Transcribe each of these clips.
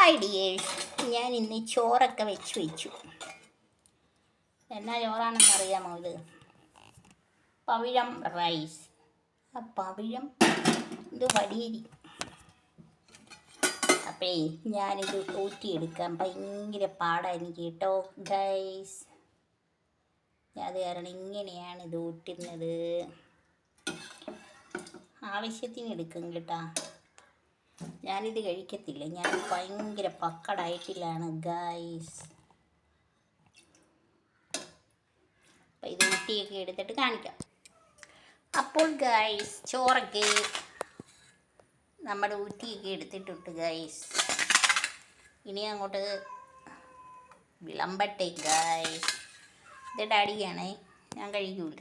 Hi dears, ഞാൻ ഇന്ന് ചോറൊക്കെ വെച്ചു. എന്നാ ചോറാണെന്ന് അറിയാമോ? ഇത് പവിഴം റൈസ്. ആ പവിഴം ഇത് വടിയരി. അപ്പേ ഞാനിത് ഊറ്റിയെടുക്കാൻ ഭയങ്കര പാടാണ് എനിക്ക് കേട്ടോ ഗൈസ്. അത് കാരണം ഇങ്ങനെയാണ് ഇത് ഊറ്റുന്നത്. ആവശ്യത്തിന് എടുക്കും കേട്ടോ. ഞാനിത് കഴിക്കത്തില്ല, ഞാൻ ഭയങ്കര പക്ക ഡയറ്റിലാണ് ഗൈസ്. അപ്പം ഇത് ഊറ്റിയൊക്കെ എടുത്തിട്ട് കാണിക്കാം. അപ്പോൾ ഗൈസ്, ചോറൊക്കെ നമ്മുടെ ഊറ്റിയൊക്കെ എടുത്തിട്ടുണ്ട് ഗൈസ്. ഇനി അങ്ങോട്ട് വിളമ്പട്ടെ ഗൈസ്. ഇത് ഡാഡിക്കാണേ, ഞാൻ കഴിക്കൂല.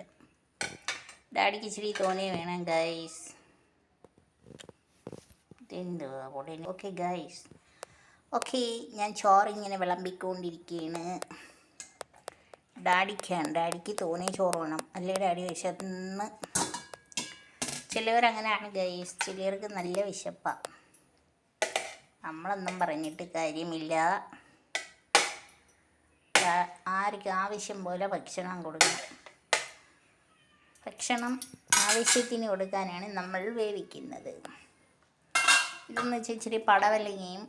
ഡാഡിക്ക് ഇച്ചിരി തോനെ വേണം ഗൈസ്. എന്തുവാ ഉടനെ? Okay guys, okay. ഞാൻ ചോറിങ്ങനെ വിളമ്പിക്കൊണ്ടിരിക്കുകയാണ്. ഡാഡിക്ക് തോനെ ചോറ് വേണം, അല്ലേ ഡാഡി വിശന്ന്. ചിലവരങ്ങനെയാണ് ഗൈസ്, ചിലർക്ക് നല്ല വിശപ്പാണ്. നമ്മളൊന്നും പറഞ്ഞിട്ട് കാര്യമില്ല. ആർക്ക് ആവശ്യം പോലെ ഭക്ഷണം കൊടുക്കണം. ഭക്ഷണം ആവശ്യത്തിന് കൊടുക്കാനാണ് നമ്മൾ വേവിക്കുന്നത്. ഇതെന്ന് വെച്ചാൽ ഇച്ചിരി പടവലങ്ങയും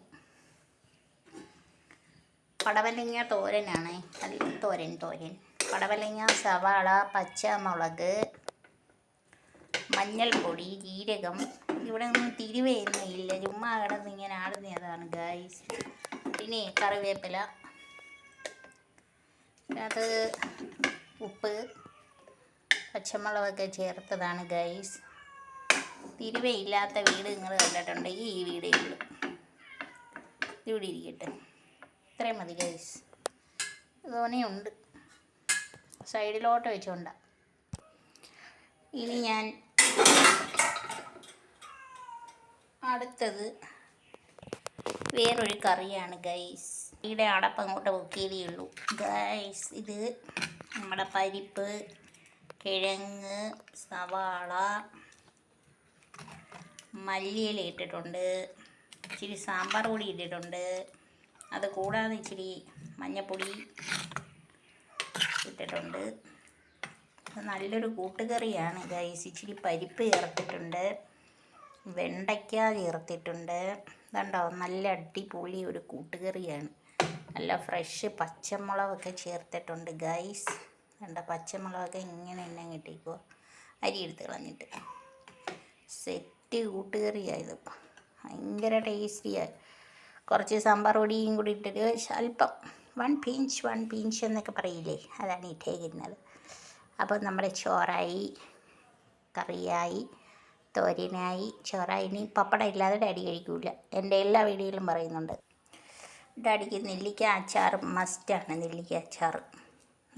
പടവലങ്ങ തോരനാണ്. അല്ല, തോരൻ. പടവലങ്ങ, സവാള, പച്ചമുളക്, മഞ്ഞൾപ്പൊടി, ജീരകം. ഇവിടെ ഒന്നും തിരുവയൊന്നും ഇല്ല, ചുമ്മാ കിടന്ന് ഇങ്ങനെ ആടുന്നതാണ് ഗൈസ്. പിന്നെ കറിവേപ്പില, അത് ഉപ്പ്, പച്ചമുളകൊക്കെ ചേർത്തതാണ് ഗൈസ്. തിരുവയില്ലാത്ത വീട് നിങ്ങൾ കണ്ടിട്ടുണ്ടെങ്കിൽ ഈ വീടേ ഉള്ളൂ. ഇവിടെ ഇരിക്കട്ടെ, ഇത്രയും മതി ഗൈസ്. തോനെയുണ്ട്, സൈഡിലോട്ട് വെച്ചുകൊണ്ടാണ്. ഇനി ഞാൻ അടുത്തത് വേറൊരു കറിയാണ് ഗൈസ്. ഇവിടെ അടപ്പ് അങ്ങോട്ട് വെക്കിയതേ ഉള്ളൂ ഗൈസ്. ഇത് നമ്മുടെ പരിപ്പ്, കിഴങ്ങ്, സവാള, മല്ലിയില ഇട്ടിട്ടുണ്ട്, ഇച്ചിരി സാമ്പാർ പൊടി ഇട്ടിട്ടുണ്ട്. അത് കൂടാതെ ഇച്ചിരി മഞ്ഞൾപ്പൊടി ഇട്ടിട്ടുണ്ട്. നല്ലൊരു കൂട്ടുകറിയാണ് ഗൈസ്. ഇച്ചിരി പരിപ്പ് ചേർത്തിട്ടുണ്ട്, വെണ്ടയ്ക്ക ചേർത്തിട്ടുണ്ട്. ഇതുണ്ടോ, നല്ല അടിപൊളി ഒരു കൂട്ടുകറിയാണ്. നല്ല ഫ്രഷ് പച്ചമുളകൊക്കെ ചേർത്തിട്ടുണ്ട് ഗൈസ്. വേണ്ട, പച്ചമുളകൊക്കെ ഇങ്ങനെ തന്നെ കിട്ടിക്കോ. അരി എടുത്ത് കളഞ്ഞിട്ട് സെറ്റ് കൂട്ടുകറിയായത്. ഭയങ്കര ടേസ്റ്റിയായി. കുറച്ച് സാമ്പാർ പൊടിയും കൂടി ഇട്ടിട്ട് അല്പം വൺ പിഞ്ച് എന്നൊക്കെ പറയില്ലേ, അതാണ് ഇട്ടേക്കുന്നത്. അപ്പോൾ നമ്മുടെ ചോറായി, കറിയായി, തോരനായി, ചോറായി. ഇനി പപ്പടം ഇല്ലാതെ ഡാഡി കഴിക്കൂല. എൻ്റെ എല്ലാ വീഡിയോയിലും പറയുന്നുണ്ട്. ഡാഡിക്ക് നെല്ലിക്ക അച്ചാർ മസ്റ്റാണ്. നെല്ലിക്ക അച്ചാർ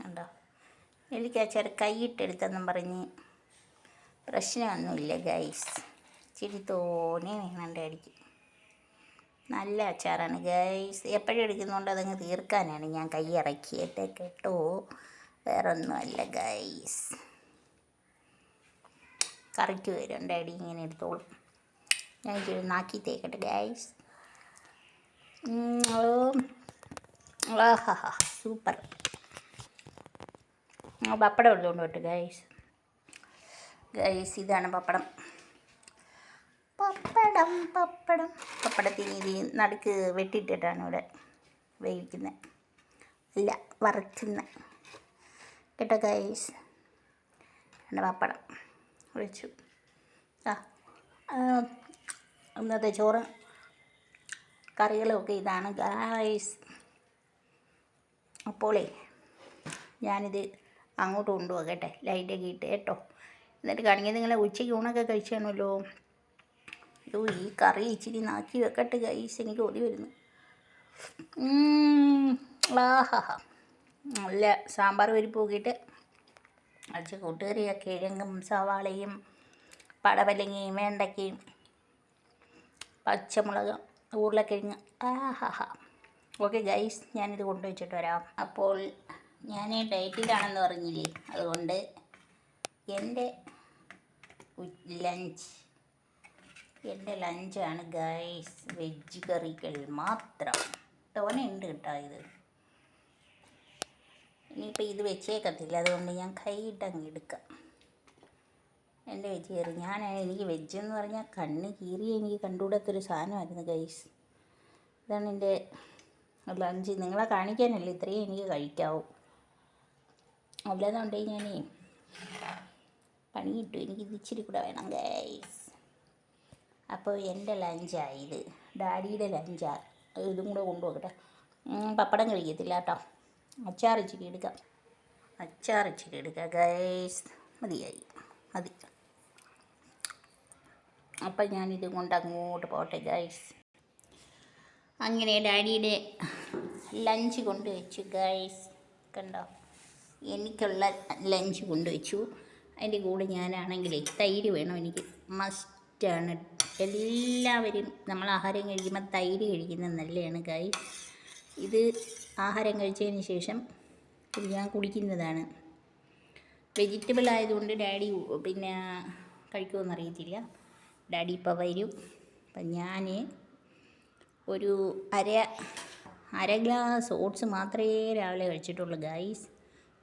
ഉണ്ടോ, നെല്ലിക്ക അച്ചാർ കൈയിട്ടെടുത്തെന്നും പറഞ്ഞ് പ്രശ്നമൊന്നുമില്ല ഗൈസ്. ഇച്ചിരി തോനെ വേണം ഡാഡിക്ക്. നല്ല അച്ചാറാണ് ഗൈസ്. എപ്പോഴും എടുക്കുന്നതുകൊണ്ട് അതങ്ങ് തീർക്കാനാണ് ഞാൻ കൈ ഇറക്കിയിട്ട് കേട്ടോ, വേറൊന്നുമല്ല ഗൈസ്. കറിക്ക് വരും ഡാഡി, ഇങ്ങനെ എടുത്തോളും. ഞാൻ ഇച്ചിരി നാക്കി തേക്കട്ടെ ഗൈസ്. ആഹാ, സൂപ്പർ. പപ്പടം എടുത്തുകൊണ്ട് പോട്ടെ ഗൈസ്. ഇതാണ് പപ്പടം. പപ്പടത്തിന് ഇത് നടുക്ക് വെട്ടിയിട്ടിട്ടാണ് ഇവിടെ വേവിക്കുന്നത്, അല്ല വറുക്കുന്നത് കേട്ടോ ഗൈസ്. എൻ്റെ പപ്പടം ഒഴിച്ചു. ഇന്നത്തെ ചോറ് കറികളുമൊക്കെ ഇതാണ് ഗൈസ്. അപ്പോളേ ഞാനിത് അങ്ങോട്ട് കൊണ്ടുപോകട്ടെ, ലൈറ്റൊക്കെ ഇട്ട് കേട്ടോ. എന്നിട്ട് കാണിക്കുന്നത് നിങ്ങളെ ഉച്ചയ്ക്ക് ഊണൊക്കെ കഴിച്ചാണല്ലോ. ഈ കറി ഇച്ചിരി നാക്കി വെക്കട്ടെ ഗൈസ്, എനിക്ക് ഓടി വരുന്നു. ആഹാ, നല്ല സാമ്പാർ പരിപ്പ് നോക്കിയിട്ട് അടിച്ച് കൂട്ടുകറിയാണ്. കിഴങ്ങും സവാളയും പടവലങ്ങയും വെണ്ടയ്ക്കയും പച്ചമുളകും ഉരുളക്കിഴങ്ങ്. ആഹാ, ഓക്കെ ഗൈസ്, ഞാനിത് കൊണ്ടുവച്ചിട്ട് വരാം. അപ്പോൾ ഞാൻ ഡയറ്റിലാണെന്ന് പറഞ്ഞില്ലേ, അതുകൊണ്ട് എൻ്റെ ലഞ്ച് എൻ്റെ ലഞ്ചാണ് ഗൈസ്, വെജ് കറികൾ മാത്രം. തോനെയുണ്ട് കേട്ടോ ഇത്. ഇനിയിപ്പോൾ ഇത് വെച്ചേക്കത്തില്ല, അതുകൊണ്ട് ഞാൻ കൈയിട്ടങ്ങ് എടുക്കാം. എൻ്റെ വെജ് കറി എനിക്ക് വെജ് എന്ന് പറഞ്ഞാൽ കണ്ണ് കീറി എനിക്ക് കണ്ടുകൂടാത്തൊരു സാധനമായിരുന്നു ഗൈസ്. ഇതാണ് എൻ്റെ ലഞ്ച്. നിങ്ങളെ കാണിക്കാനല്ലേ ഇത്രയും എനിക്ക് കഴിക്കാവും. അല്ലാന്നുണ്ടെങ്കിൽ ഞാനേ പണി കിട്ടും. എനിക്കിത് ഇച്ചിരി കൂടെ വേണം ഗൈസ്. അപ്പോൾ എൻ്റെ ലഞ്ചാണ് ഇത്, ഡാഡിയുടെ ലഞ്ചാണ്. ഇതും കൂടെ കൊണ്ടുപോകട്ടെ. പപ്പടം കഴിക്കത്തില്ല കേട്ടോ. അച്ചാർ ഇച്ചിരി എടുക്കാം ഗൈസ്. മതിയായി, മതി. അപ്പം ഞാനിതും കൊണ്ട് അങ്ങോട്ട് പോട്ടെ ഗൈസ്. അങ്ങനെ ഡാഡിയുടെ ലഞ്ച് കൊണ്ടുവച്ചു ഗൈസ്. കണ്ടോ, എനിക്കുള്ള ലഞ്ച് കൊണ്ടുവച്ചു. അതിൻ്റെ കൂടെ ഞാനാണെങ്കിലേ തൈര് വേണം, എനിക്ക് മസ്റ്റാണ്. എല്ലാവരും നമ്മൾ ആഹാരം കഴിക്കുമ്പോൾ തൈര് കഴിക്കുന്നത് നല്ലതാണ് ഗൈസ്. ഇത് ആഹാരം കഴിച്ചതിന് ശേഷം ഇത് ഞാൻ കുടിക്കുന്നതാണ്. വെജിറ്റബിൾ ആയതുകൊണ്ട് ഡാഡി പിന്നെ കഴിക്കുമെന്നറിയത്തില്ല. ഡാഡി ഇപ്പോൾ വരും. അപ്പം ഞാൻ ഒരു അര ഗ്ലാസ് ഓട്സ് മാത്രമേ രാവിലെ കഴിച്ചിട്ടുള്ളൂ ഗൈസ്.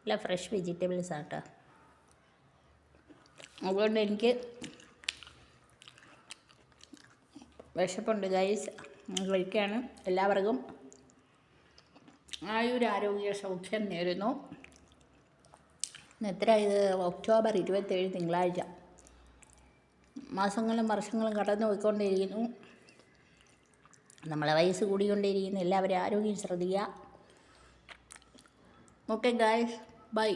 അല്ല, ഫ്രഷ് വെജിറ്റബിൾസ് ആട്ടോ. അതുകൊണ്ട് എനിക്ക് വിശപ്പുണ്ട് ഗൈസ്. കഴിക്കുകയാണ്. എല്ലാവർക്കും ആയുരാരോഗ്യ സൗഖ്യം നേരുന്നു. എത്ര ഇത് ഒക്ടോബർ 27 തിങ്കളാഴ്ച. മാസങ്ങളും വർഷങ്ങളും കടന്നു പോയിക്കൊണ്ടിരിക്കുന്നു. നമ്മളെ വയസ്സ് കൂടിക്കൊണ്ടിരിക്കുന്നു. എല്ലാവരും ആരോഗ്യം ശ്രദ്ധിക്കുക. Okay guys, by.